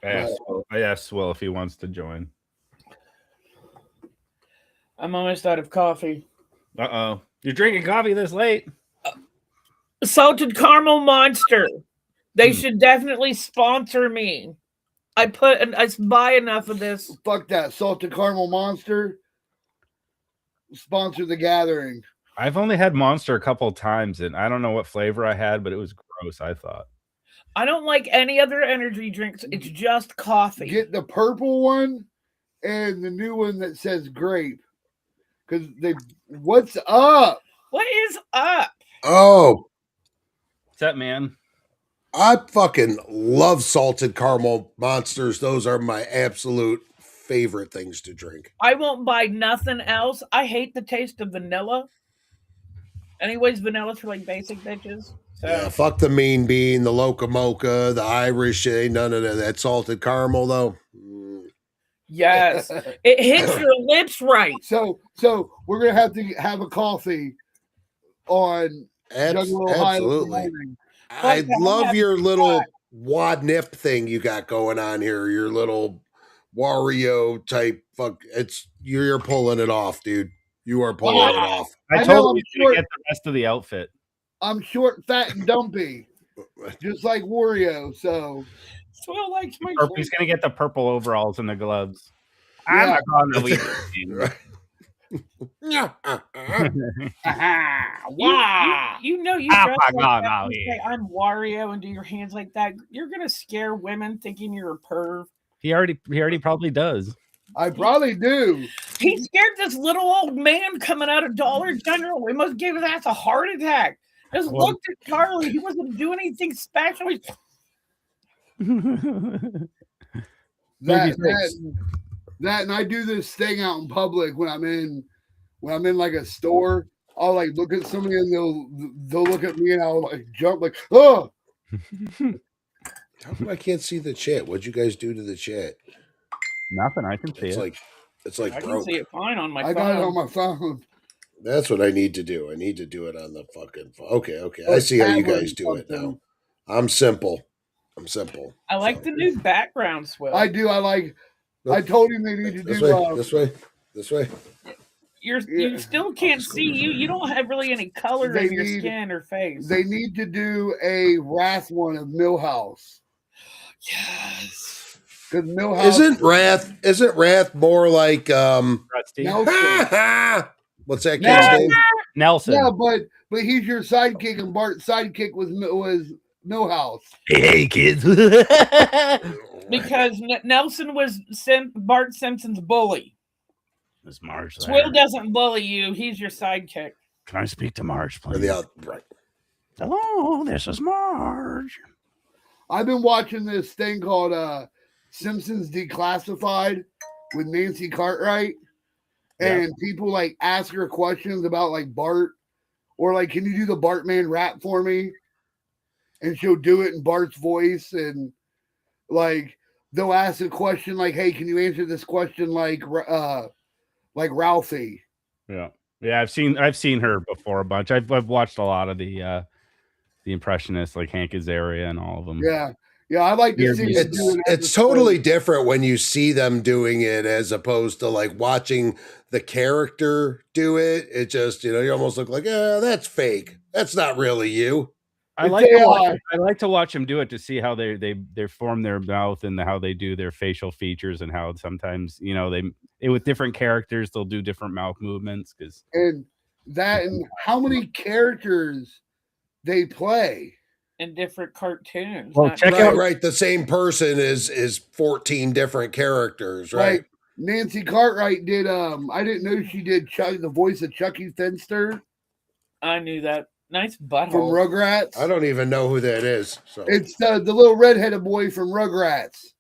I asked Will if he wants to join. I'm almost out of coffee. Uh-oh. You're drinking coffee this late? Salted caramel monster. They should definitely sponsor me. I buy enough of this. Fuck that. Salted caramel monster. Sponsor the gathering. I've only had Monster a couple of times, and I don't know what flavor I had, but it was gross, I thought. I don't like any other energy drinks. It's just coffee. Get the purple one and the new one that says grape. Because what's up? What is up? Oh, What's that, man? I fucking love salted caramel monsters. Those are my absolute favorite things to drink. I won't buy nothing else. I hate the taste of vanilla. Anyways, vanilla's for like basic bitches. So. Yeah, fuck the mean bean, the loca mocha, the Irish. Ain't none of that salted caramel though. Yes, it hits your lips right. So we're gonna have to have a coffee on absolutely. I love your little wad nip thing you got going on here. Your little Wario type. Fuck, you're pulling it off, dude. You are pulling it off. I told you to get the rest of the outfit. I'm short, fat, and dumpy, just like Wario. So Swill likes my. He's gonna get the purple overalls and the gloves. Yeah. I'm not gonna leave this you know you dress like that say, I'm Wario and do your hands like that. You're gonna scare women thinking you're a perv. He already probably does. I probably do. He scared this little old man coming out of Dollar General. We must give his ass a heart attack. Just looked at Charlie. He wasn't doing anything special. That and I do this thing out in public when I'm in like a store. I'll like look at somebody and they'll look at me and I'll like jump like, oh. How come I can't see the chat? What'd you guys do to the chat? Nothing. I can see it. It's like I broke. can see it fine on my phone. I got it on my phone. That's what I need to do. I need to do it on the fucking phone. Okay. I see how you guys do it now. I'm simple. I like the new background, Swill. I do. I told him they need to do this way. You still can't see you. You don't have really any color in your skin or face. They need to do a Wrath one of Millhouse. Yes. Because Millhouse isn't Wrath more like Nelson. What's that kid's name? Nelson. Yeah, but he's your sidekick, and Bart's sidekick was Millhouse. Hey kids. Because Nelson was Bart Simpson's bully. Is Marge there? Swill doesn't bully you. He's your sidekick. Can I speak to Marge, please? Right. Hello, this is Marge. I've been watching this thing called Simpsons Declassified with Nancy Cartwright. And people like ask her questions about like Bart, or like, can you do the Bartman rap for me? And she'll do it in Bart's voice, and like they'll ask a question like, "Hey, can you answer this question like Ralphie?" Yeah. I've seen her before a bunch. I've watched a lot of the impressionists like Hank Azaria and all of them. Yeah, I like to see it. It's totally different when you see them doing it as opposed to like watching the character do it. It just, you almost look like, that's fake. That's not really you. I like to watch them do it to see how they form their mouth and how they do their facial features and how sometimes, they with different characters, they'll do different mouth movements. And how many characters they play. In different cartoons. Well, check out the same person is 14 different characters, right? Like Nancy Cartwright did I didn't know she did the voice of Chucky Finster. I knew that. Nice butthole. From Rugrats. I don't even know who that is. So it's the little redheaded boy from Rugrats.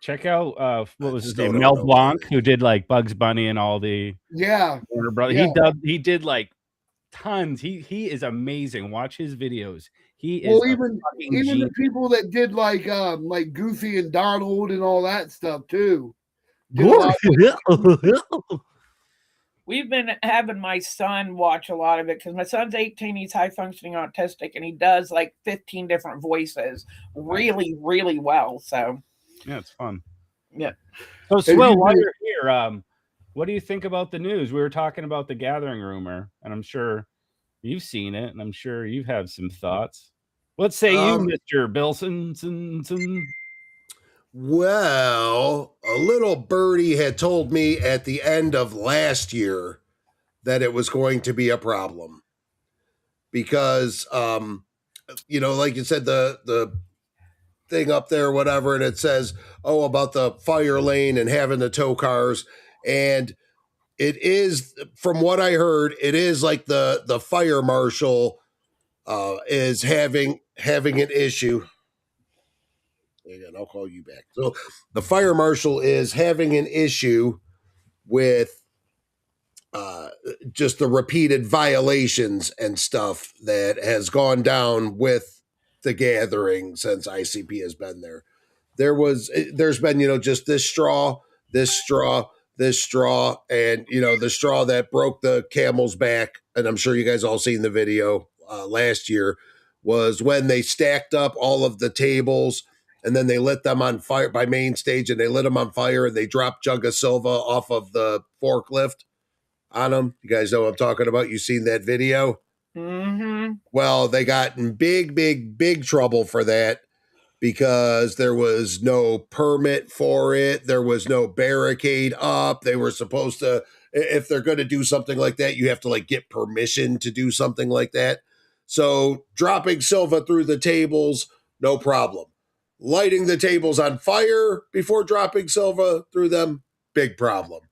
Check out what was his name? Mel Blanc, who did like Bugs Bunny and all the Warner Brothers. Yeah. He did like tons. He is amazing. Watch his videos. He is even the people that did like Goofy and Donald and all that stuff too. we've been having my son watch a lot of it because my son's 18. He's high functioning autistic, and he does like 15 different voices really, really well. So yeah, it's fun. Yeah. So, Swill, while you're here, what do you think about the news? We were talking about the gathering rumor, and I'm sure you've seen it, and I'm sure you've had some thoughts. What say you, Mr. Bilson? Well, a little birdie had told me at the end of last year that it was going to be a problem because, you know, like you said, the thing up there, whatever, and it says, oh, about the fire lane and having the tow cars. And it is, from what I heard, it is like the fire marshal is having an issue. And I'll call you back. So the fire marshal is having an issue with just the repeated violations and stuff that has gone down with the gathering since ICP has been there. There's been, you know, just this straw, and, you know, the straw that broke the camel's back. And I'm sure you guys all seen the video last year was when they stacked up all of the tables and then they lit them on fire by main stage, and they lit them on fire and they dropped Jug of Silva off of the forklift on them. You guys know what I'm talking about? You seen that video? Mm-hmm. Well, they got in big trouble for that because there was no permit for it. There was no barricade up. They were supposed to, if they're going to do something like that, you have to like get permission to do something like that. So dropping Silva through the tables, no problem. Lighting the tables on fire before dropping Silva through them, big problem.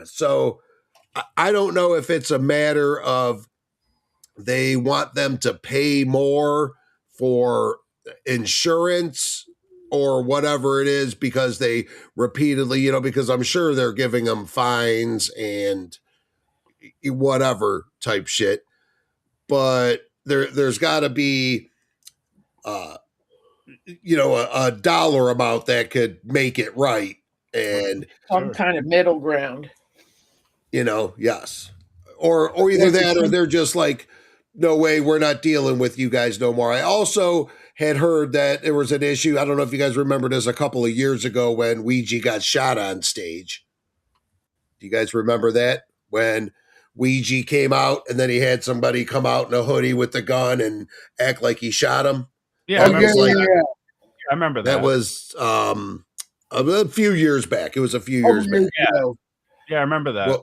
So I don't know if it's a matter of they want them to pay more for insurance or whatever it is, because they repeatedly, you know, because I'm sure they're giving them fines and whatever type shit. But there's got to be, you know, a dollar amount that could make it right. And some kind of middle ground. You know, yes. Or either that or they're just like, no way, we're not dealing with you guys no more. I also had heard that there was an issue. I don't know if you guys remember this a couple of years ago when Ouija got shot on stage. Do you guys remember that? When Ouija came out and then he had somebody come out in a hoodie with the gun and act like he shot him? Yeah, I remember that. That was a few years back. It was a few years back. Yeah, I remember that.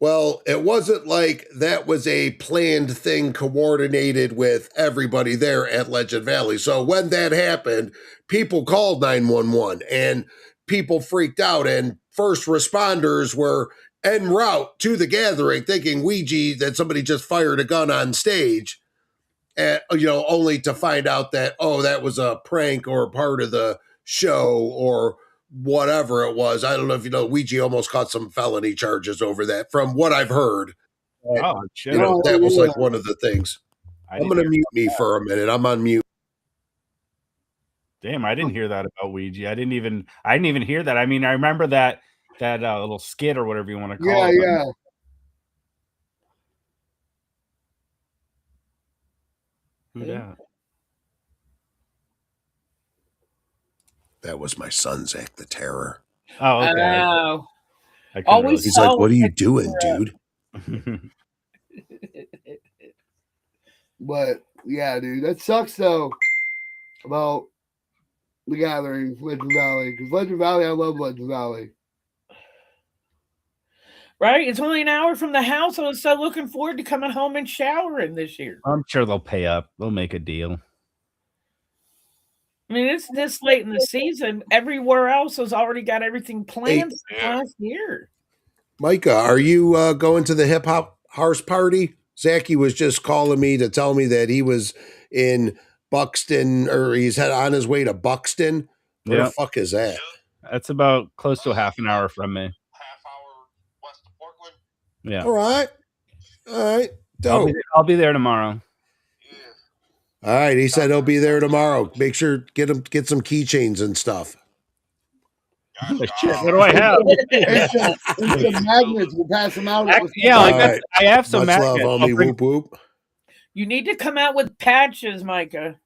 Well, it wasn't like that was a planned thing coordinated with everybody there at Legend Valley. So when that happened, people called 911 and people freaked out, and first responders were en route to the gathering thinking Ouija, that somebody just fired a gun on stage, and, you know, only to find out that, oh, that was a prank or part of the show or whatever it was. I don't know if you know, Ouija almost caught some felony charges over that from what I've heard. Oh, shit. You know, that was like one of the things. I'm going to mute me for a minute. I'm on mute. Damn, I didn't hear that about Ouija. I didn't even hear that. I mean, I remember that little skit or whatever you want to call it. Yeah. Who that? That was my son, Zach the Terror. Oh, okay. Oh. Always he's like, what are you doing, dude? But yeah, dude, that sucks though about the gathering, Legend Valley. Because Legend Valley, I love Legend Valley. Right? It's only an hour from the house. I was so looking forward to coming home and showering this year. I'm sure they'll pay up. They'll make a deal. I mean, it's this late in the season. Everywhere else has already got everything planned for last year. Micah, are you going to the hip hop house party? Zachy was just calling me to tell me that he was in Buxton, or he's on his way to Buxton. Where the fuck is that? That's about close to a half an hour from me. Half hour west of Portland. Yeah. All right. Dope. I'll be there tomorrow. All right, he said he'll be there tomorrow. Make sure get some keychains and stuff. Shit, what do I have? And some magnets. We'll pass them out. Yeah, Right. I have some Much magnets. love, homie. Whoop whoop. You need to come out with patches, Micah.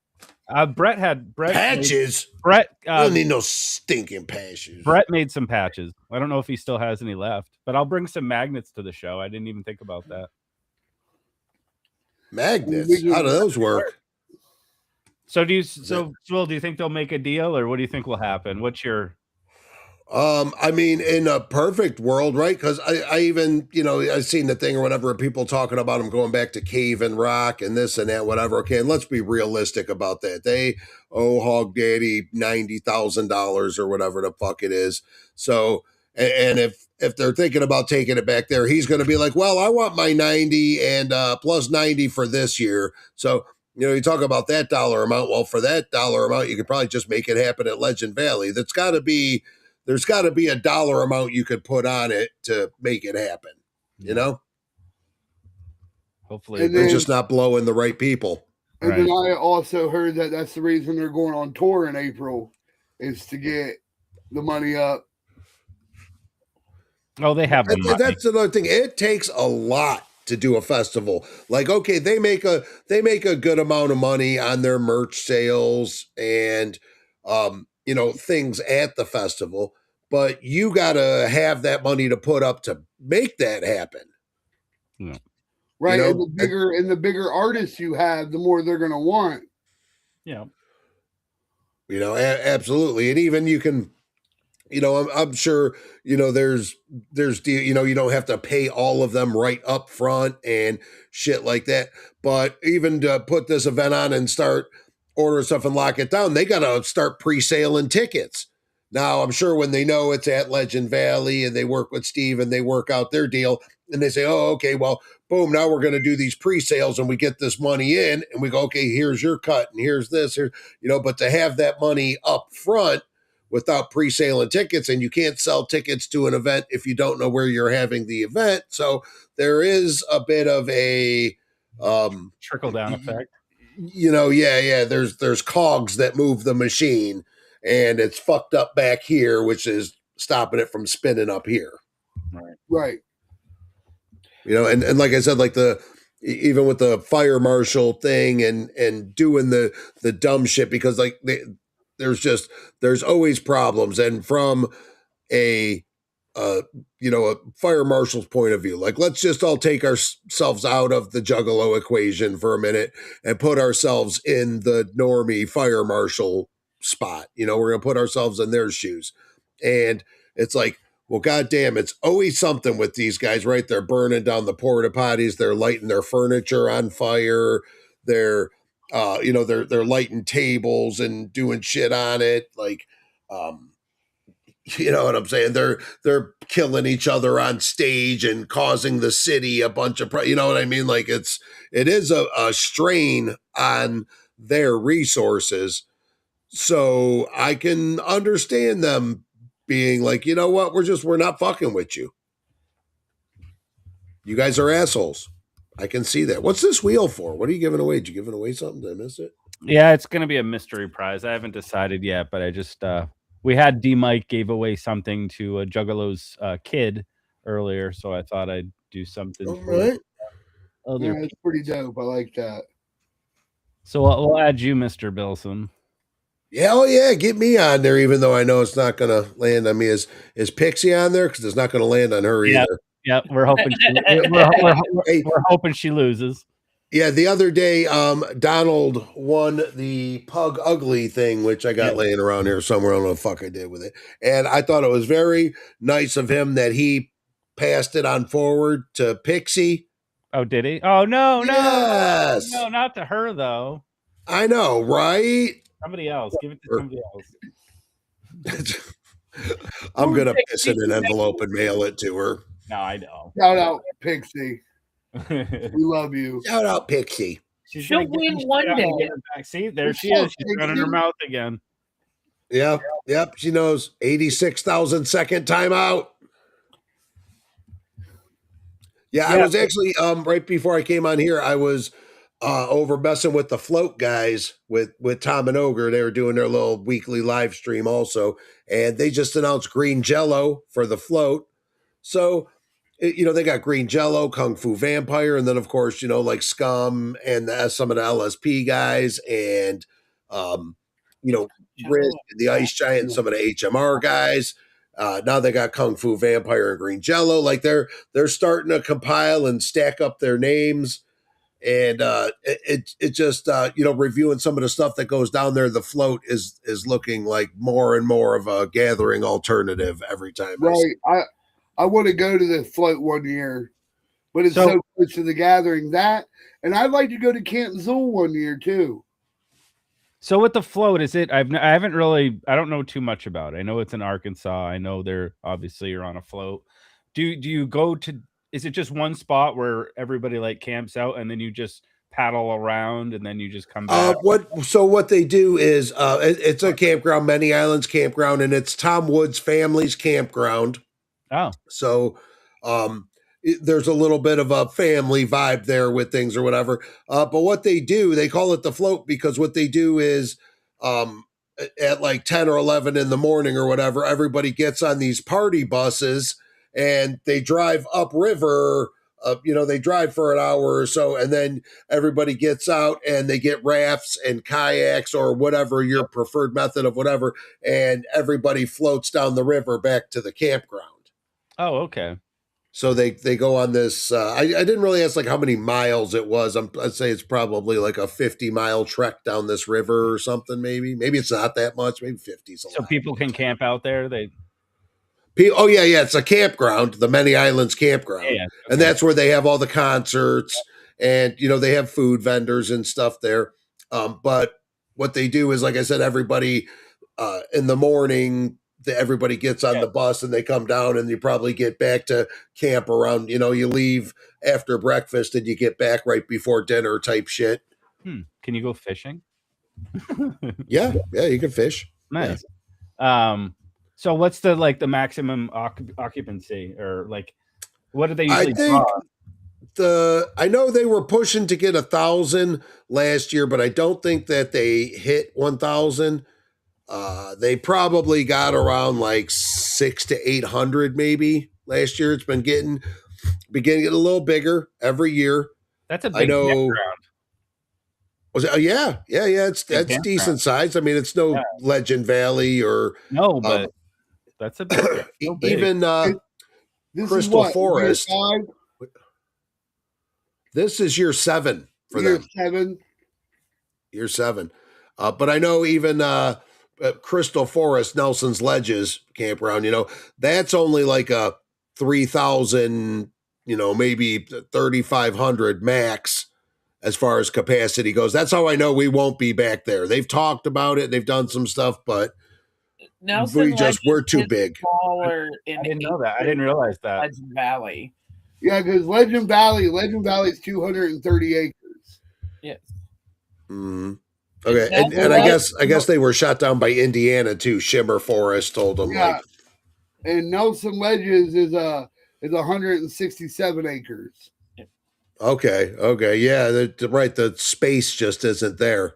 Brett Patches. Brett I don't need no stinking patches. Brett made some patches. I don't know if he still has any left, but I'll bring some magnets to the show. I didn't even think about that. Magnets. How do those work? So Swill, do you think they'll make a deal, or what do you think will happen? What's your I mean, in a perfect world, right? Because I even, I've seen the thing or whatever, people talking about them going back to cave and rock and this and that, whatever. Okay, and let's be realistic about that. They owe Hog Daddy $90,000 or whatever the fuck it is. So, and if they're thinking about taking it back there, he's going to be like, well, I want my 90 and plus 90 for this year. So, you talk about that dollar amount. Well, for that dollar amount, you could probably just make it happen at Legend Valley. There's got to be a dollar amount you could put on it to make it happen. Hopefully they're just not blowing the right people. And then I also heard that that's the reason they're going on tour in April, is to get the money up. Oh, they have the money. That's another thing. It takes a lot to do a festival. Like, okay, they make a good amount of money on their merch sales and things at the festival, but you got to have that money to put up to make that happen. Yeah. Right. And the bigger artists you have, the more they're going to want. Yeah. Absolutely. And even you can, I'm sure, there's, you don't have to pay all of them right up front and shit like that. But even to put this event on and start order stuff and lock it down, they got to start pre-saling tickets. Now, I'm sure when they know it's at Legend Valley and they work with Steve and they work out their deal and they say, oh, okay, well, boom, now we're going to do these pre-sales and we get this money in and we go, okay, here's your cut and here's this, but to have that money up front without pre-saling tickets, and you can't sell tickets to an event if you don't know where you're having the event. So there is a bit of a trickle down effect. There's cogs that move the machine and it's fucked up back here, which is stopping it from spinning up here. Right. And like I said, like even with the fire marshal thing and doing the dumb shit, because like there's always problems. And from a fire marshal's point of view, like, let's just all take ourselves out of the Juggalo equation for a minute and put ourselves in the normie fire marshal spot. We're going to put ourselves in their shoes. And it's like, well, goddamn, it's always something with these guys, right? They're burning down the porta potties. They're lighting their furniture on fire. They're lighting tables and doing shit on it. Like, you know what I'm saying? They're killing each other on stage and causing the city a bunch of, you know what I mean? Like it is a strain on their resources. So I can understand them being like, you know what? We're not fucking with you. You guys are assholes. I can see that. What's this wheel for? What are you giving away? Did you give away something? Did I miss it? Yeah, it's going to be a mystery prize. I haven't decided yet, but I just, we had D-Mike gave away something to a Juggalo's kid earlier, so I thought I'd do something. All right. Yeah, it's pretty dope. I like that. So we'll add you, Mr. Bilson. Yeah, oh yeah, get me on there, even though I know it's not going to land on me. Is Pixie on there? Because it's not going to land on her either. Yeah, we're hoping we're hoping she loses. Yeah, the other day, Donald won the Pug Ugly thing, which I got laying around here somewhere. I don't know what the fuck I did with it. And I thought it was very nice of him that he passed it on forward to Pixie. Oh, did he? Oh, no, yes. No, not to her, though. I know, right? Somebody else. Give it to somebody else. I'm going to piss in an envelope and mail it to her. No, I know. Shout out, Pixie. We love you. Shout out, Pixie. She'll win one day. See, there she is. She's running her mouth again. Yep. She knows. 86,000 second timeout. Yeah, I was actually right before I came on here. I was over messing with the float guys with Tom and Ogre. They were doing their little weekly live stream also, and they just announced green jello for the float. So, they got green jello, Kung Fu Vampire, and then of course, like Scum and some of the LSP guys, and Risk and the Ice Giant, and some of the HMR guys. Now they got Kung Fu Vampire and Green Jello. Like they're starting to compile and stack up their names. And it just reviewing some of the stuff that goes down there, the float is looking like more and more of a gathering alternative every time. Right. I want to go to the float one year, but it's so close to the gathering. That, and I'd like to go to Camp Zool one year too. So with the float, is it? I haven't really. I don't know too much about it. I know it's in Arkansas. I know they're obviously you're on a float. Do you go to? Is it just one spot where everybody like camps out and then you just paddle around and then you just come back? What they do is it's a campground, Many Islands campground, and it's Tom Wood's family's campground. Oh, so there's a little bit of a family vibe there with things or whatever. But what they do, they call it the float because what they do is at like 10 or 11 in the morning or whatever, everybody gets on these party buses and they drive upriver. They drive for an hour or so, and then everybody gets out and they get rafts and kayaks or whatever your preferred method of whatever, and everybody floats down the river back to the campground. Oh, okay. So they go on this. I didn't really ask like how many miles it was. I'd say it's probably like a 50-mile trek down this river or something. Maybe it's not that much. Maybe 50. So people can camp out there. Oh yeah, it's a campground, the Many Islands campground, okay. And that's where they have all the concerts, and they have food vendors and stuff there. But what they do is, like I said, everybody in the morning, everybody gets on the bus and they come down, and you probably get back to camp around. You leave after breakfast and you get back right before dinner type shit. Can you go fishing? yeah, you can fish. Nice. Yeah. So what's the maximum occupancy, or like what do they usually draw? I know they were pushing to get 1,000 last year, but I don't think that they hit 1,000. They probably got around like 600 to 800 maybe last year. It's been getting a little bigger every year. That's a big campground. Was it? Yeah. That's decent size. I mean, it's no Legend Valley or no, but that's a big. Even Crystal Forest. This is year 7 for them. Year 7. But I know even Crystal Forest, Nelson's Ledges campground, that's only like a 3,000, maybe 3,500 max as far as capacity goes. That's how I know we won't be back there. They've talked about it. They've done some stuff, but we're too big. I didn't know that. I didn't realize that. Legend Valley. Yeah, because Legend Valley is 230 acres. Yes. Mm-hmm. Okay, and I guess they were shot down by Indiana too. Shimmer Forest told them. Yeah, and Nelson Ledges is 167 acres. Okay, yeah, right. The space just isn't there.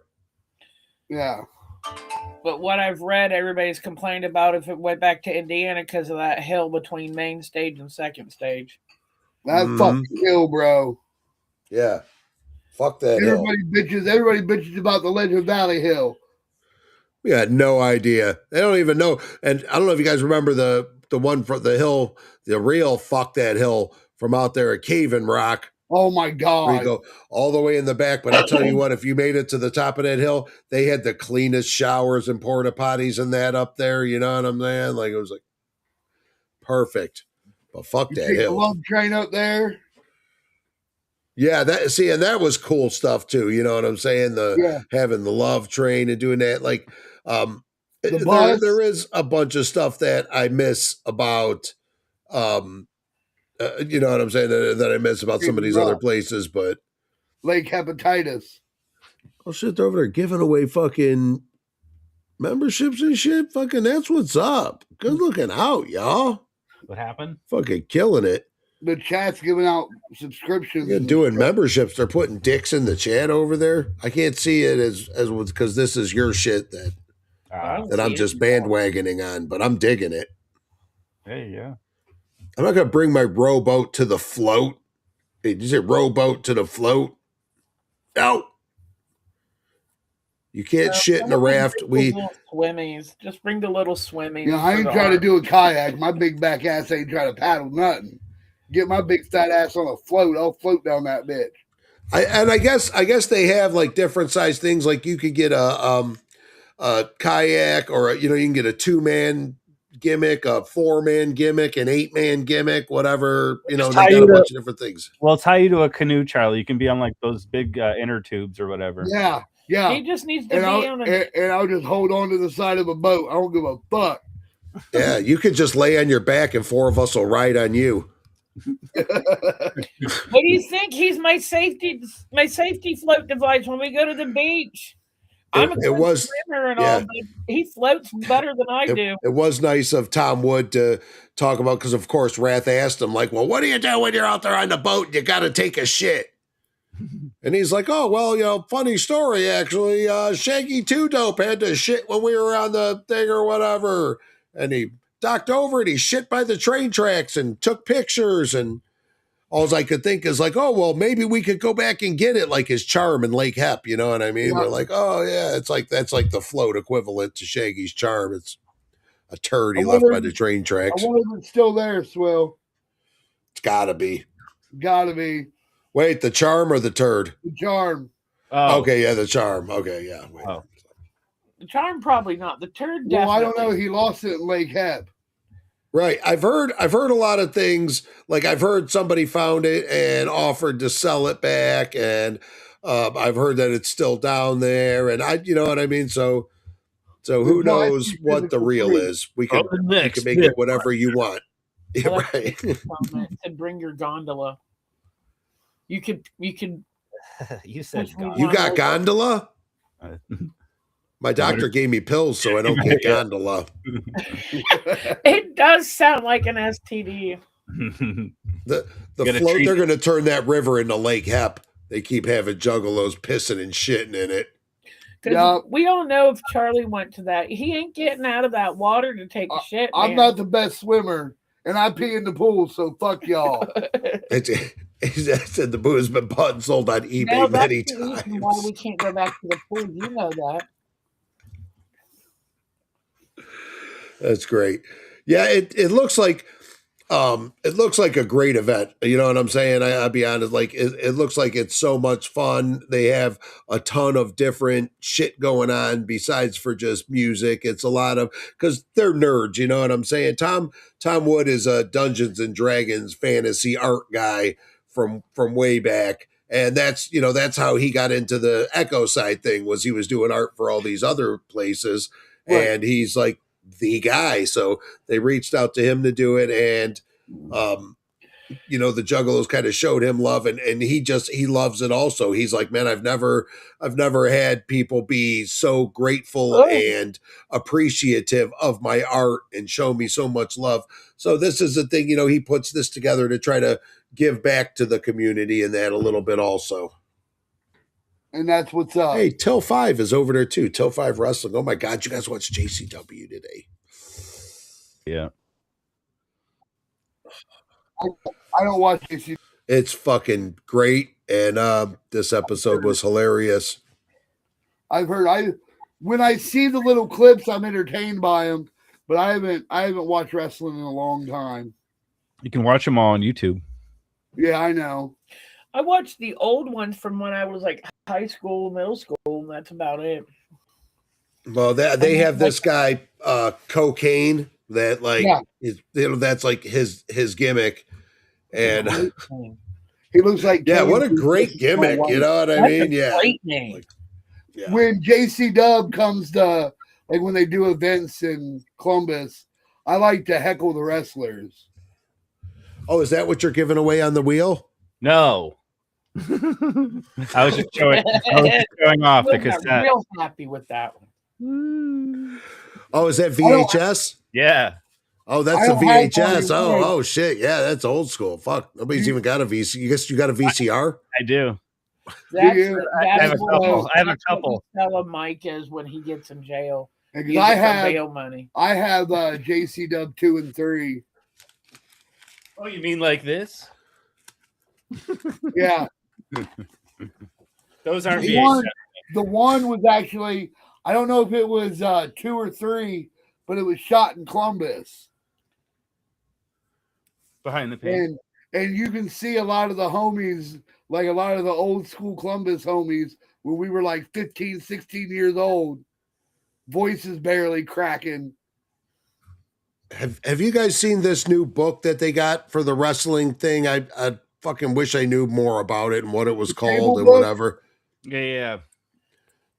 Yeah. But what I've read, everybody's complained about if it went back to Indiana because of that hill between main stage and second stage. That fucking hill, bro. Yeah. Fuck that Everybody bitches about the Legend Valley Hill. We had no idea. They don't even know. And I don't know if you guys remember the one for the hill, the real fuck that hill from out there at Cave and Rock. Oh my God. Where you go all the way in the back. But I'll tell you what, if you made it to the top of that hill, they had the cleanest showers and porta potties and that up there. You know what I'm saying? Like, it was like perfect. But fuck that hill. The love train up there. Yeah, and that was cool stuff too. You know what I'm saying? Having the love train and doing that. Like, there is a bunch of stuff that I miss about, you know what I'm saying? That I miss about some of these other places, but Lake Hepatitis. Oh shit, they're over there giving away fucking memberships and shit. Fucking, that's what's up. Good looking out, y'all. What happened? Fucking killing it. the chat's giving out subscriptions. You're doing memberships. They're putting dicks in the chat over there. I can't see it as because this is your shit that I'm just bandwagoning on, but I'm digging it. Hey, yeah. I'm not gonna bring my rowboat to the float. Hey, did you say rowboat to the float? No. You can't shit in a raft. Little swimmies. Just bring the little swimmies. Yeah, I ain't trying to do a kayak. My big back ass ain't trying to paddle nothing. Get my big fat ass on a float. I'll float down that bitch. I guess they have like different size things. Like you could get a kayak, or you can get a 2-man gimmick, a 4-man gimmick, an 8-man gimmick, whatever. They got a bunch of different things. Well, tie you to a canoe, Charlie. You can be on like those big inner tubes or whatever. Yeah. He just needs to be on and I'll just hold on to the side of a boat. I don't give a fuck. Yeah, you could just lay on your back and 4 of us will ride on you. What do you think? He's my safety float device when we go to the beach. I'm a good swimmer and all, but he floats better than I do. It was nice of Tom Wood to talk about, because of course Wrath asked him, like, well, what do you do when you're out there on the boat and you got to take a shit? And he's like, oh, well, funny story, actually. Shaggy 2 Dope had to shit when we were on the thing or whatever. And he docked over and he shit by the train tracks and took pictures. And all I could think is like, oh, well, maybe we could go back and get it, like his charm in Lake Hep. You know what I mean? Yeah. We're like, oh, yeah, that's like the float equivalent to Shaggy's charm. It's a turd he left by the train tracks. I wonder if it's still there, Swill. It's got to be. Got to be. Wait, the charm or the turd? The charm. Oh. Okay, yeah, the charm. Okay, yeah. Wait. Oh. The charm probably not. The turd definitely. Well, I don't know. He lost it in Lake Hep. Right. I've heard a lot of things. Like I've heard somebody found it and offered to sell it back, and I've heard that it's still down there, and you know what I mean? So who knows what the real is? We can make it whatever you want. Well, right. To bring your gondola. You could. You said you got gondola? My doctor gave me pills so I don't get gondola. It does sound like an STD. The float, they're going to turn that river into Lake Hep. They keep having juggalos pissing and shitting in it. Yeah. We all know if Charlie went to that, he ain't getting out of that water to take a shit. I'm not the best swimmer, and I pee in the pool, so fuck y'all. I said the booze has been bought and sold on eBay many times. Why we can't go back to the pool? You know that. That's great. Yeah, it looks like a great event. You know what I'm saying? I'll be honest. Like it looks like it's so much fun. They have a ton of different shit going on besides for just music. It's a lot of, because they're nerds. You know what I'm saying? Tom Wood is a Dungeons and Dragons fantasy art guy from way back. And that's how he got into the Echo Side thing, was he was doing art for all these other places. Right. And he's like the guy. So they reached out to him to do it. And, the Juggalos kind of showed him love, and he loves it also. He's like, man, I've never had people be so grateful and appreciative of my art and show me so much love. So this is the thing, he puts this together to try to give back to the community and that a little bit also. And that's what's up. Hey, Till 5 is over there too. Till 5 Wrestling. Oh my God, you guys watch JCW today? Yeah. I don't watch JCW. It's fucking great, and this episode was hilarious. I've heard. When I see the little clips, I'm entertained by them, but I haven't watched wrestling in a long time. You can watch them all on YouTube. Yeah, I know. I watched the old ones from when I was like high school, middle school, and that's about it. Well, they have this guy, Cocaine, that that's like his gimmick, and he looks like what a great gimmick, you know what I mean? Yeah, great name. When JC Dub comes to, like, when they do events in Columbus, I like to heckle the wrestlers. Oh, is that what you're giving away on the wheel? No. I was just showing off the cassette. Real happy with that one. Oh, is that VHS? Yeah. Oh, that's a VHS. Oh, shit. Yeah, that's old school. Fuck. Nobody's even got a VC. You guess you got a VCR? I do. I have a couple. I have a couple. Tell him Mike is when he gets in jail. I have bail money. I have JC Dub 2 and 3. Oh, you mean like this? Yeah. Those aren't the one was actually, I don't know if it was 2 or 3, but it was shot in Columbus. Behind the paint. And you can see a lot of the homies, like a lot of the old school Columbus homies, when we were like 15, 16 years old, voices barely cracking. Have you guys seen this new book that they got for the wrestling thing? I fucking wish I knew more about it and what it was called and whatever. Yeah.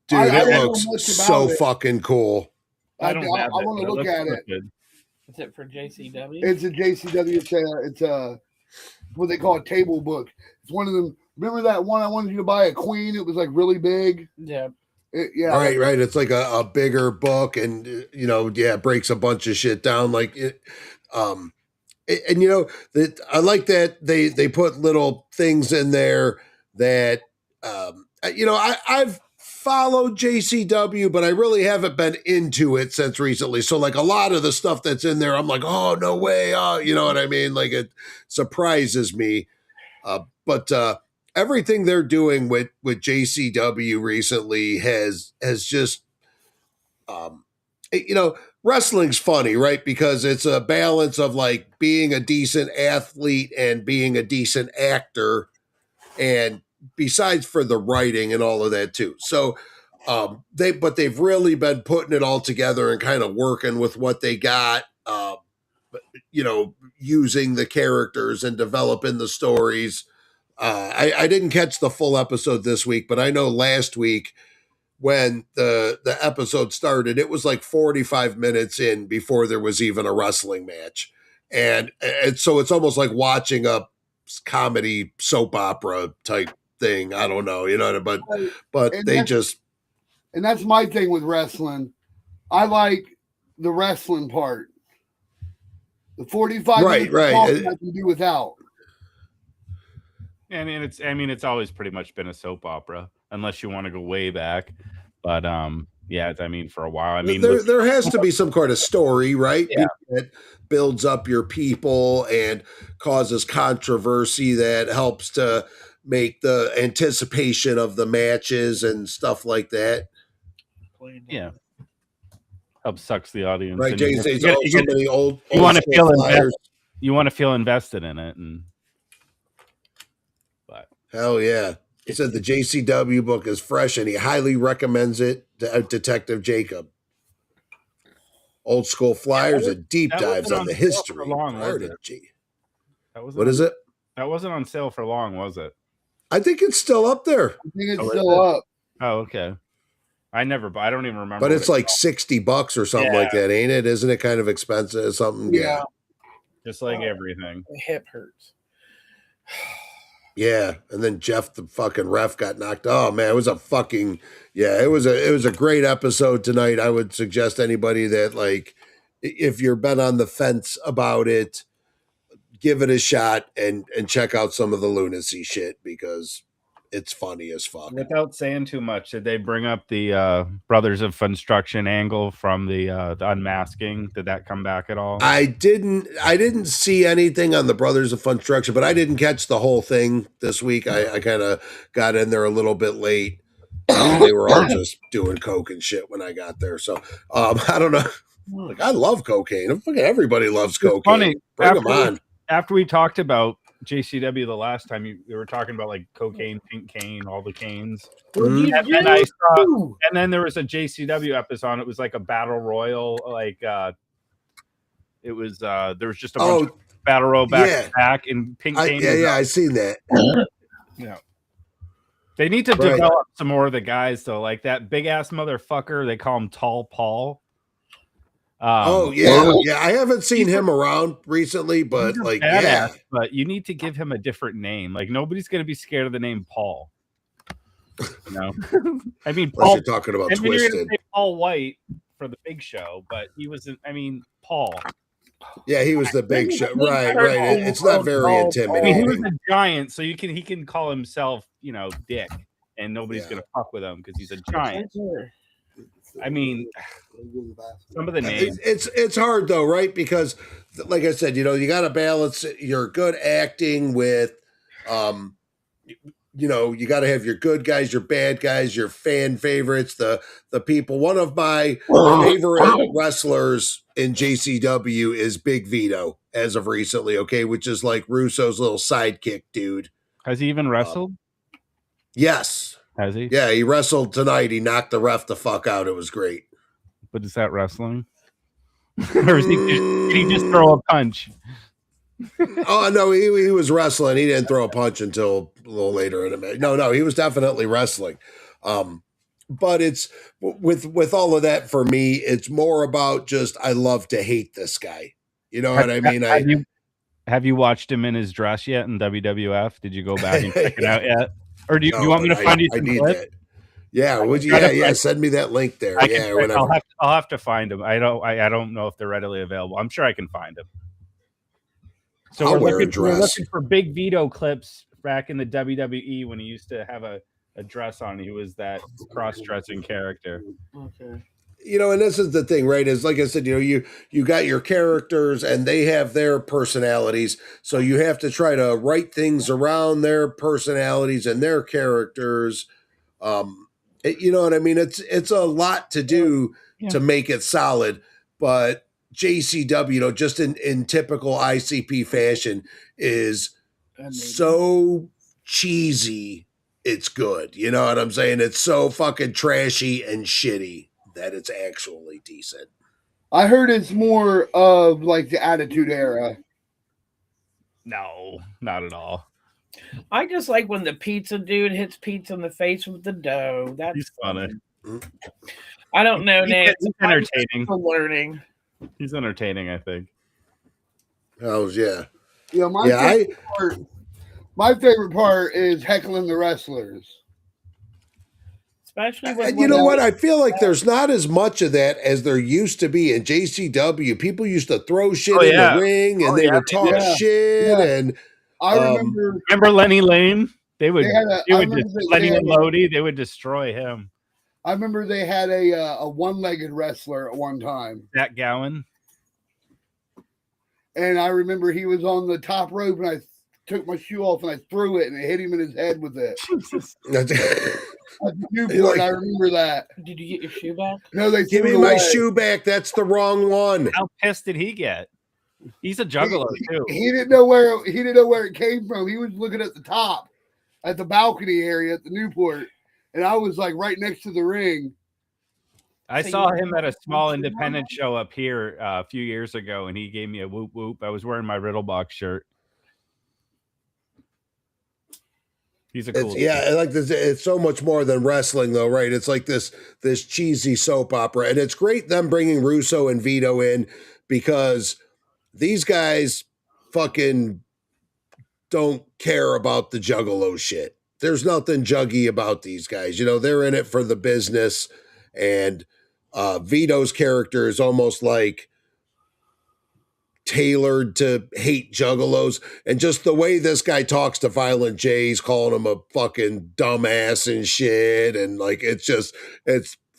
Dude, it looks so fucking cool. I want to look at it. Is it for JCW? It's a JCW. It's a what they call a table book. It's one of them. Remember that one I wanted you to buy, a Queen? It was like really big. Yeah. Yeah. Right. It's like a bigger book, and it breaks a bunch of shit down. Like it, and that I like that they put little things in there that I've followed JCW, but I really haven't been into it since recently. So like a lot of the stuff that's in there, I'm like, oh no way, you know what I mean? Like it surprises me. But everything they're doing with JCW recently has just wrestling's funny, right? Because it's a balance of like being a decent athlete and being a decent actor, and besides for the writing and all of that too. So they've really been putting it all together and kind of working with what they got, using the characters and developing the stories. I didn't catch the full episode this week, but I know last week when the episode started, it was like 45 minutes in before there was even a wrestling match. And so it's almost like watching a comedy soap opera type thing. I don't know, but they just. And that's my thing with wrestling. I like the wrestling part. The 45 minutes I can do without. I mean, it's always pretty much been a soap opera, unless you want to go way back. But for a while, there has to be some kind of story, right? Yeah. That builds up your people and causes controversy that helps to make the anticipation of the matches and stuff like that. Yeah. Helps sucks the audience. Right, Jason. You want to feel invested. You want to feel invested in it, but hell yeah. He said the JCW book is fresh and he highly recommends it to Detective Jacob. Old School Flyers and deep dives on the history. What is it? That wasn't on sale for long, was it? I think it's still up there. I think it's still up. Oh, okay. I don't even remember. But it's like $60 or something like that, ain't it? Isn't it kind of expensive? Something, yeah. Just like everything. My hip hurts. Yeah, and then Jeff, the fucking ref, got knocked. Oh man, it was a great episode tonight. I would suggest anybody that, like, if you're been on the fence about it, give it a shot and check out some of the lunacy shit, because it's funny as fuck. Without saying too much, did they bring up the Brothers of Funstruction angle from the unmasking? Did that come back at all? I didn't see anything on the Brothers of Funstruction, but I didn't catch the whole thing this week. I kind of got in there a little bit late. They were all just doing coke and shit when I got there. So I don't know. Like, I love cocaine. Fucking everybody loves cocaine. Funny. Bring them on. After we talked about JCW the last time, you were talking about like cocaine, pink cane, all the canes. And then there was a JCW episode. It was like a battle royal. Like it was there was just a bunch of battle royal back and pink cane. I seen that. Yeah. They need to develop some more of the guys though. Like that big ass motherfucker. They call him Tall Paul. I haven't seen him around recently, but like, badass, but you need to give him a different name. Like, nobody's going to be scared of the name Paul. I mean, Paul, you're talking about Twisted. Say Paul White for the Big Show, but he wasn't. I mean, Paul. Yeah, he was the big show. Right. It's not very intimidating. I mean, he was a giant, so he can call himself, Dick, and nobody's gonna fuck with him because he's a giant. I mean, some of the names. It's hard though, right? Because, like I said, you got to balance your good acting with, you got to have your good guys, your bad guys, your fan favorites, the people. One of my favorite wrestlers in JCW is Big Vito as of recently, okay, which is like Russo's little sidekick dude. Has he even wrestled? Yes. Has he? Yeah, he wrestled tonight. He knocked the ref the fuck out. It was great. But is that wrestling? Or did he just throw a punch? Oh no, he was wrestling. He didn't throw a punch until a little later in the match. No, he was definitely wrestling. But it's with all of that for me, it's more about just I love to hate this guy. You know what I mean? Have you watched him in his dress yet in WWF? Did you go back and check it out yet? Or do you want me to find you some clips? That. Yeah, would you? Yeah. Send me that link there. Whenever. I'll have to find them. I don't know if they're readily available. I'm sure I can find them. So we're looking for Big Vito clips back in the WWE when he used to have a dress on. He was that cross-dressing character. Okay. And this is the thing, right? Is like I said, you got your characters and they have their personalities. So you have to try to write things around their personalities and their characters. You know what I mean? It's a lot to do to make it solid, but JCW, just in typical ICP fashion, is so cheesy. It's good. You know what I'm saying? It's so fucking trashy and shitty that it's actually decent. I heard it's more of like the Attitude Era. No, not at all. I just like when the pizza dude hits pizza in the face with the dough. That's funny. I don't know, Nate. He's entertaining. Learning. He's entertaining, I think. Oh yeah. Yeah, my favorite part is heckling the wrestlers. Especially when you know what? I feel like there's not as much of that as there used to be in JCW. People used to throw shit in the ring and they would talk shit. And I remember Lenny Lane? Lenny and Lodi, they would destroy him. I remember they had a one-legged wrestler at one time. Jack Gowan. And I remember he was on the top rope and I took my shoe off and I threw it and it hit him in his head with it. Newport, I remember that. Did you get your shoe back? No, they give me my shoe back. That's the wrong one. How pissed did he get? He's a juggalo too. He didn't know where it came from. He was looking at the top, at the balcony area at the Newport. And I was like right next to the ring. I saw him at a small independent show up here a few years ago, and he gave me a whoop whoop. I was wearing my Riddlebox shirt. He's a cool dude. Yeah, like this. It's so much more than wrestling, though, right? It's like this cheesy soap opera, and it's great them bringing Russo and Vito in because these guys fucking don't care about the juggalo shit. There's nothing juggy about these guys. They're in it for the business. And Vito's character is almost like tailored to hate juggalos. And just the way this guy talks to Violent J, he's calling him a fucking dumbass and shit. And like, it's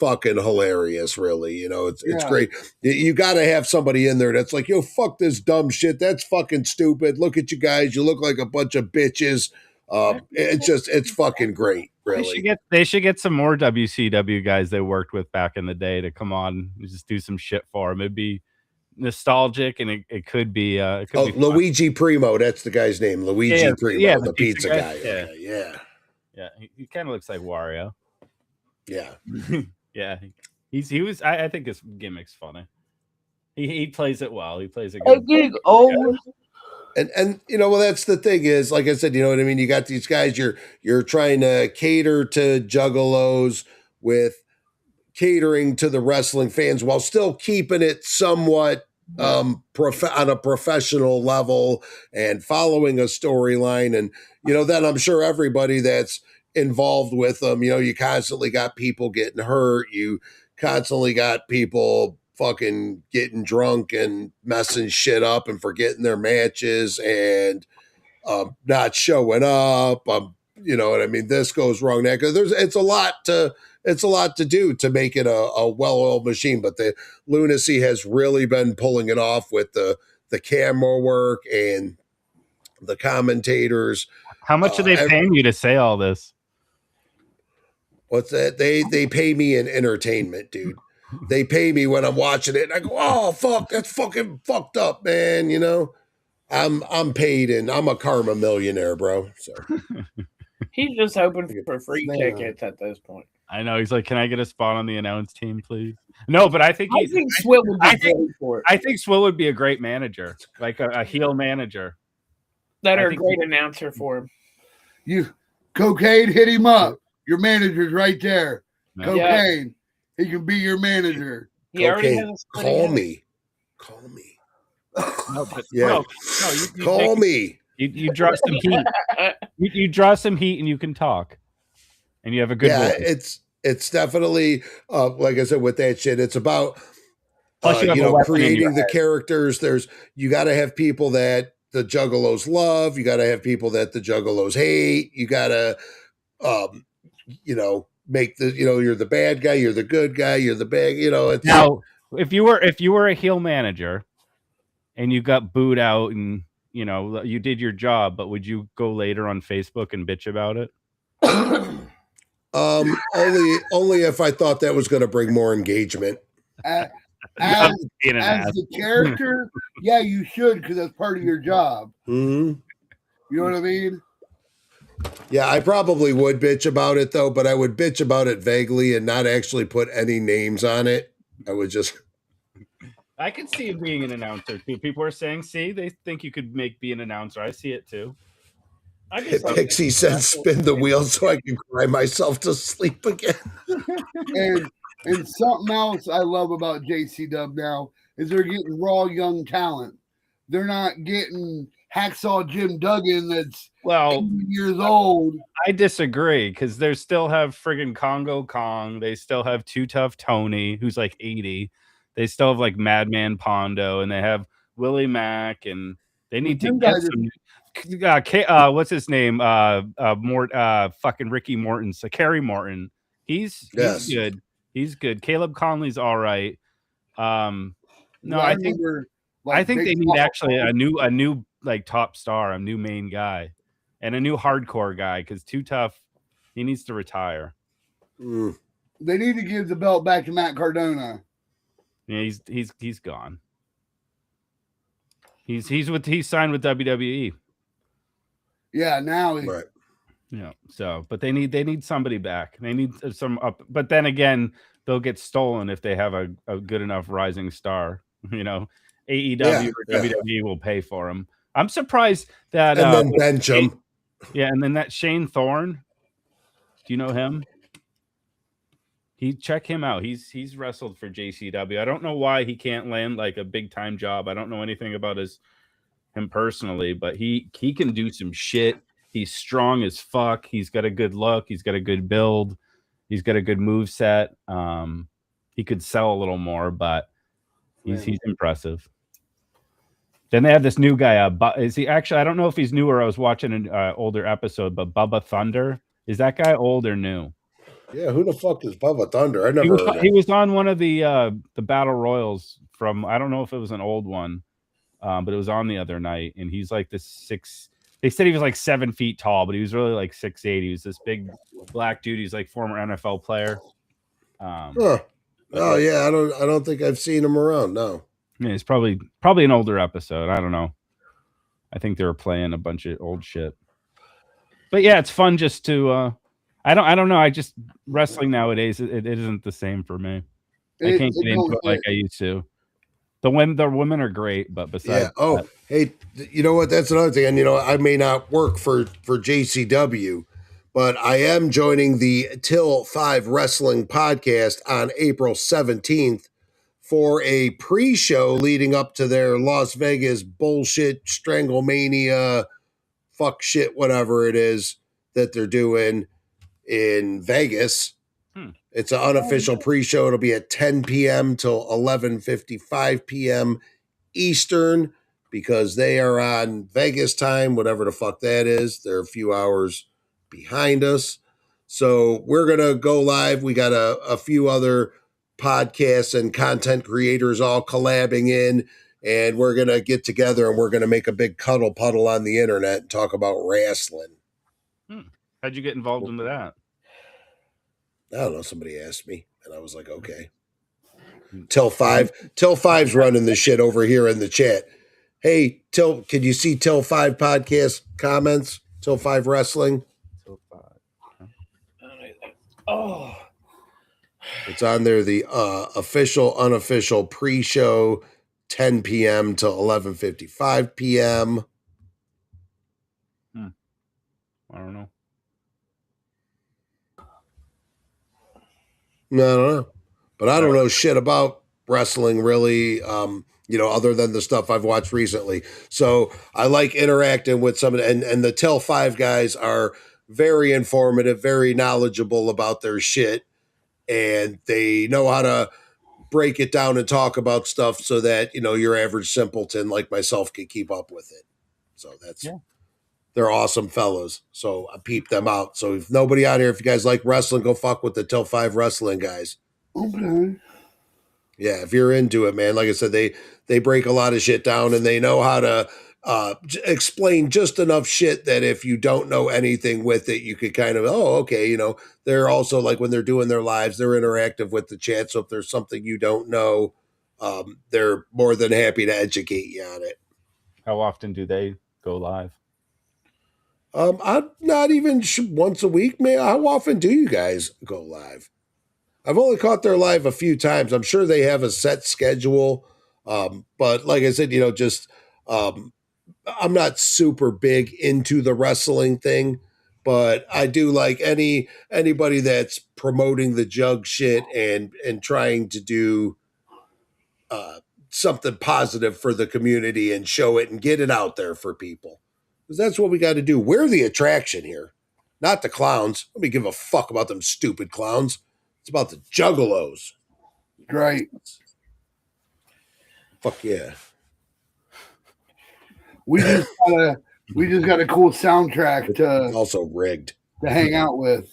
fucking hilarious, really. It's great. You got to have somebody in there that's like, yo, fuck this dumb shit. That's fucking stupid. Look at you guys. You look like a bunch of bitches. It's fucking great, really. They should get some more WCW guys they worked with back in the day to come on and just do some shit for them. It'd be nostalgic, and it could be. It could be Luigi Primo, that's the guy's name. Luigi Primo, the pizza guy. Yeah. He kind of looks like Wario. Yeah, yeah. He was. I think his gimmick's funny. He plays it well. He plays it good. And well, that's the thing is, like I said, you know what I mean? You got these guys, you're trying to cater to juggalos with catering to the wrestling fans while still keeping it somewhat on a professional level and following a storyline. And, then I'm sure everybody that's involved with them, you constantly got people getting hurt. You constantly got people fucking getting drunk and messing shit up and forgetting their matches and not showing up. You know what I mean? This goes wrong. That goes. It's a lot to do to make it a well-oiled machine. But the lunacy has really been pulling it off with the camera work and the commentators. How much are they paying you to say all this? What's that? They pay me in entertainment, dude. They pay me when I'm watching it, and I go, "Oh fuck, that's fucking fucked up, man." You know, I'm paid, and I'm a karma millionaire, bro. So he's just hoping for free tickets at this point. I know. He's like, "Can I get a spot on the announce team, please?" No, but I think Swill would be great for it. I think Swill would be a great manager, like a heel manager. That are a great announcer for him. You Cocaine, hit him up. Your manager's right there. No. Cocaine, he can be your manager. He already has a call me. No, but yeah, you call me. You draw some heat. You draw some heat, and you can talk, and you have a good. Voice. It's definitely like I said with that shit. It's about creating the characters. You got to have people that the Juggalos love. You got to have people that the Juggalos hate. You got to, make you're the bad guy, you're the good guy, you're the bad. It's now if you were a heel manager, and you got booed out, and you did your job, but would you go later on Facebook and bitch about it? Only if I thought that was going to bring more engagement. As the character, yeah, you should, because that's part of your job. Mm-hmm. You know what I mean? Yeah, I probably would bitch about it though, but I would bitch about it vaguely and not actually put any names on it. I would just. I could see it being an announcer too. People are saying, "See, they think you could be an announcer." I see it too. Pixie said, "Spin the wheel so I can cry myself to sleep again." And something else I love about JC Dub now is they're getting raw young talent. They're not getting Hacksaw Jim Duggan that's 80 years old. I disagree, because they still have friggin' Congo Kong. They still have Too Tough Tony, who's like 80. They still have like Madman Pondo, and they have Willie Mack, and they need to get some. What's his name? Fucking Ricky Morton. So Kerry Morton. He's good. He's good. Caleb Conley's all right. No, I think they need actually a new like top star, a new main guy, and a new hardcore guy, because Too Tough, he needs to retire. They need to give the belt back to Matt Cardona. Yeah, he's gone. He's signed with WWE. Yeah, now he's right. Yeah. So, but they need somebody back. They need some up. But then again, they'll get stolen if they have a good enough rising star. AEW or WWE will pay for him. I'm surprised that and then bench him. Yeah, and then that Shane Thorne. Do you know him? Check him out. He's wrestled for JCW. I don't know why he can't land like a big time job. I don't know anything about him personally, but he can do some shit. He's strong as fuck. He's got a good look. He's got a good build. He's got a good move set. He could sell a little more, but he's impressive. Then they have this new guy. Is he actually? I don't know if he's new or I was watching an older episode. But Bubba Thunder, is that guy old or new? Yeah, who the fuck is Bubba Thunder? I never heard. He was on one of the battle royals from. I don't know if it was an old one, but it was on the other night. And he's like this 6. They said he was like 7 feet tall, but he was really like 6'8". He was this big black dude. He's like former NFL player. Oh yeah, I don't think I've seen him around. No. Yeah, it's probably an older episode. I don't know. I think they were playing a bunch of old shit. But yeah, it's fun just to. I don't know. I just wrestling nowadays. It isn't the same for me. I can't get into it like I used to. The women are great, but besides, hey, you know what? That's another thing. And I may not work for JCW, but I am joining the Till 5 Wrestling podcast on April 17th for a pre-show leading up to their Las Vegas bullshit Stranglemania, fuck shit, whatever it is that they're doing in Vegas. It's an unofficial pre-show. It'll be at 10 p.m. till 11:55 p.m. Eastern, because they are on Vegas time, whatever the fuck that is. They're a few hours behind us. So we're going to go live. We got a few other podcasts and content creators all collabing in, and we're going to get together and we're going to make a big cuddle puddle on the internet and talk about wrestling. How'd you get involved into that? I don't know. Somebody asked me, and I was like, okay. Till 5's running the shit over here in the chat. Hey, can you see Till 5 podcast comments? Till 5 Wrestling. Till 5. Oh, it's on there. The official, unofficial pre-show, 10 p.m. till 11:55 p.m. I don't know. No, I don't know. But I don't know shit about wrestling really, other than the stuff I've watched recently. So I like interacting with some of and the Till 5 guys are very informative, very knowledgeable about their shit. And they know how to break it down and talk about stuff so that, your average simpleton like myself can keep up with it. So they're awesome fellows. So I peep them out. So if nobody out here, if you guys like wrestling, go fuck with the Till 5 Wrestling guys. Okay. Yeah, if you're into it, man, like I said, they break a lot of shit down and they know how to explain just enough shit that if you don't know anything with it, you could kind of, okay, they're also like when they're doing their lives, they're interactive with the chat. So if there's something you don't know, they're more than happy to educate you on it. How often do they go live? I'm not even once a week, man. How often do you guys go live? I've only caught their live a few times. I'm sure they have a set schedule. But like I said, I'm not super big into the wrestling thing, but I do like anybody that's promoting the jug shit and trying to do something positive for the community and show it and get it out there for people. Because that's what we got to do. We're the attraction here, not the clowns. Nobody give a fuck about them stupid clowns. It's about the juggalos. Great. Fuck yeah. We just got a cool soundtrack to also rigged to hang out with.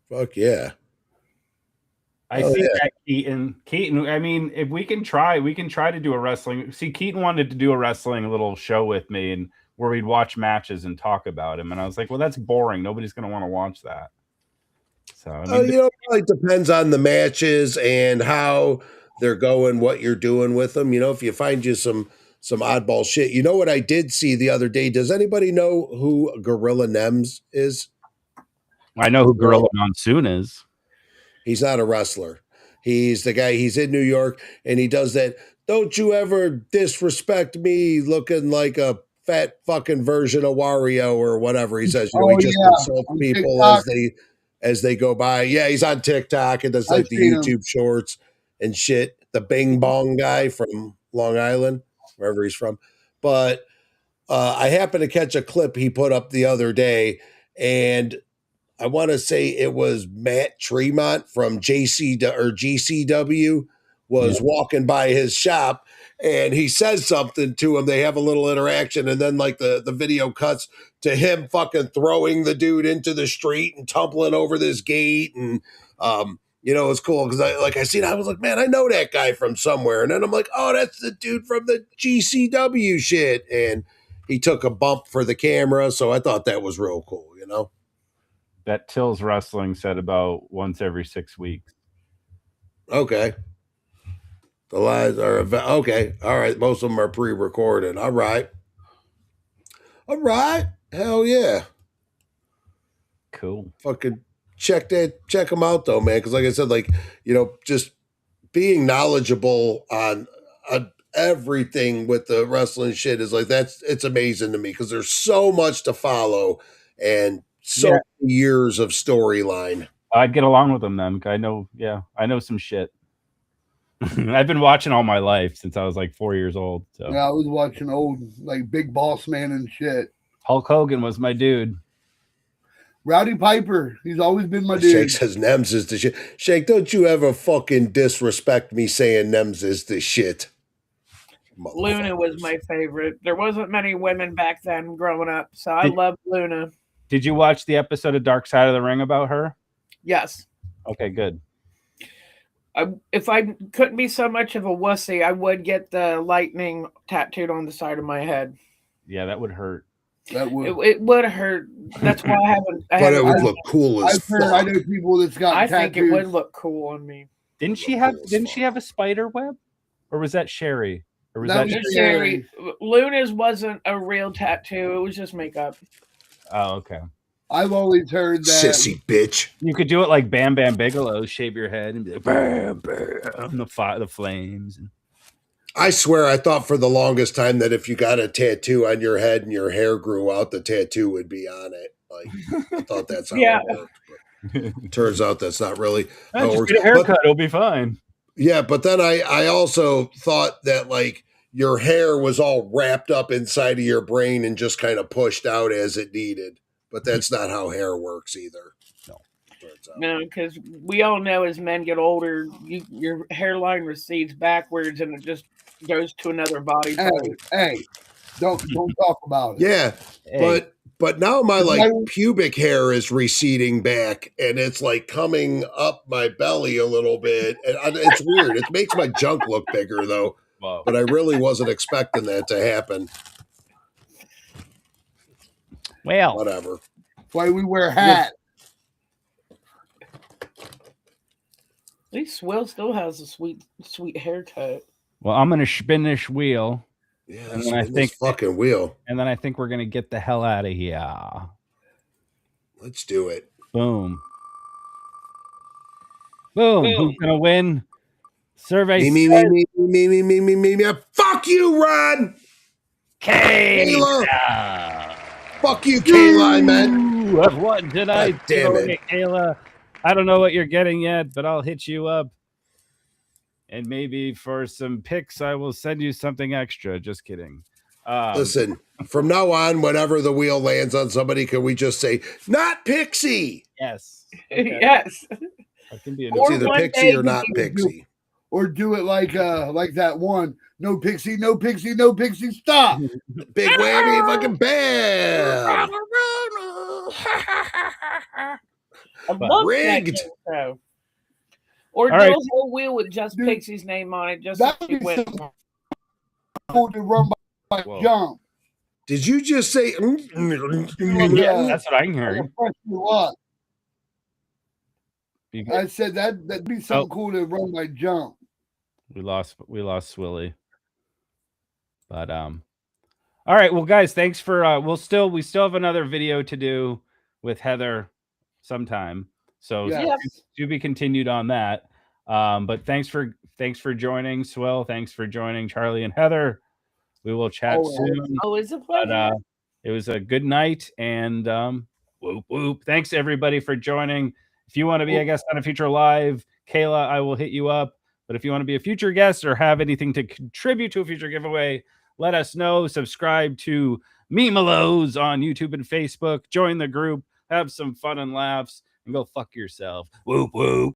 Fuck yeah. I think that Keaton, I mean, if we can try to do a wrestling. See, Keaton wanted to do a wrestling little show with me and where we'd watch matches and talk about him. And I was like, well, that's boring. Nobody's going to want to watch that. So, I mean, it probably depends on the matches and how they're going, what you're doing with them. If you find you some oddball shit. You know what I did see the other day? Does anybody know who Gorilla Nems is? I know who Gorilla Monsoon is. He's not a wrestler. He's the guy, he's in New York, and he does that, don't you ever disrespect me looking like a fat fucking version of Wario or whatever he says. He just insults people as they go by. Yeah, he's on TikTok and does like the YouTube shorts and shit. The Bing Bong guy from Long Island, wherever he's from. But I happened to catch a clip he put up the other day, and I want to say it was Matt Tremont from GCW was walking by his shop, and he says something to him. They have a little interaction, and then like the video cuts to him fucking throwing the dude into the street and tumbling over this gate. And it's cool because I was like, man, I know that guy from somewhere. And then I'm like, oh, that's the dude from the GCW shit. And he took a bump for the camera, so I thought that was real cool, That Till's Wrestling said about once every 6 weeks. Okay. The lives are okay. All right. Most of them are pre-recorded. All right. Hell yeah. Cool. Fucking check them out though, man. Because like I said, just being knowledgeable on everything with the wrestling shit is like it's amazing to me because there's so much to follow and so many years of storyline. I'd get along with them then. I know some shit. I've been watching all my life since I was like 4 years old. So yeah, I was watching old like Big Boss Man and shit. Hulk Hogan was my dude. Rowdy Piper. He's always been my dude. Shake says Nems is the shit. Shake, don't you ever fucking disrespect me saying Nems is the shit. Luna was my favorite. There wasn't many women back then growing up, so I loved Luna. Did you watch the episode of Dark Side of the Ring about her? Yes. Okay, good. If I couldn't be so much of a wussy, I would get the lightning tattooed on the side of my head. Yeah, that would hurt. That would. It would hurt. That's why I haven't. But it would look cool as fuck. I know people that's got I tattoos. think it would look cool on me. Didn't she have a spider web? Or was that Sherry? Or was that Sherry? Luna's wasn't a real tattoo. It was just makeup. Oh, okay. I've always heard that. Sissy bitch. You could do it like Bam Bam Bigelow, shave your head and be like, bam, bam, the flames. I swear I thought for the longest time that if you got a tattoo on your head and your hair grew out, the tattoo would be on it. Like, I thought that's how it worked. But turns out that's not really how it works. Get a haircut, it'll be fine. Yeah, but then I also thought that like your hair was all wrapped up inside of your brain and just kind of pushed out as it needed. But that's not how hair works either. No, because we all know as men get older, your hairline recedes backwards and it just goes to another body part. Hey, don't talk about it. Yeah, hey. But now my like pubic hair is receding back and it's like coming up my belly a little bit. And it's weird. It makes my junk look bigger though. Wow. But I really wasn't expecting that to happen. Well, whatever. Why we wear hats. At least Will still has a sweet haircut. Well, I'm gonna spin this wheel. Yeah, and then I think fucking wheel. And then I think we're gonna get the hell out of here. Let's do it. Boom. Boom. Who's gonna win? Survey. Me. Fuck you, Ron. Kayla. Fuck you, Kayla, man. I've won tonight. Damn it, Kayla. I don't know what you're getting yet, but I'll hit you up. And maybe for some picks, I will send you something extra. Just kidding. Listen, from now on, whenever the wheel lands on somebody, can we just say, not Pixie? Yes. Okay. Yes. That can be it's either Pixie or not Pixie. Or do it like that one. No Pixie, no Pixie, no Pixie, stop. Big whammy, fucking bam. Rigged. Or do a whole wheel with just Pixie's name on it. Just that so she wins. To run by jump. Did you just say? Yeah, that's what I'm hearing. I said that'd be something cool to run by jump. We lost Swilly. But all right, well guys, thanks for we still have another video to do with Heather sometime. So to be continued on that. But thanks for joining, Swill. Thanks for joining Charlie and Heather. We will chat soon. Always a pleasure. But, it was a good night and whoop whoop. Thanks everybody for joining. If you want to be a guest on a future live, Kayla, I will hit you up. But if you want to be a future guest or have anything to contribute to a future giveaway, let us know. Subscribe to Memelos on YouTube and Facebook. Join the group. Have some fun and laughs. And go fuck yourself. Whoop, whoop.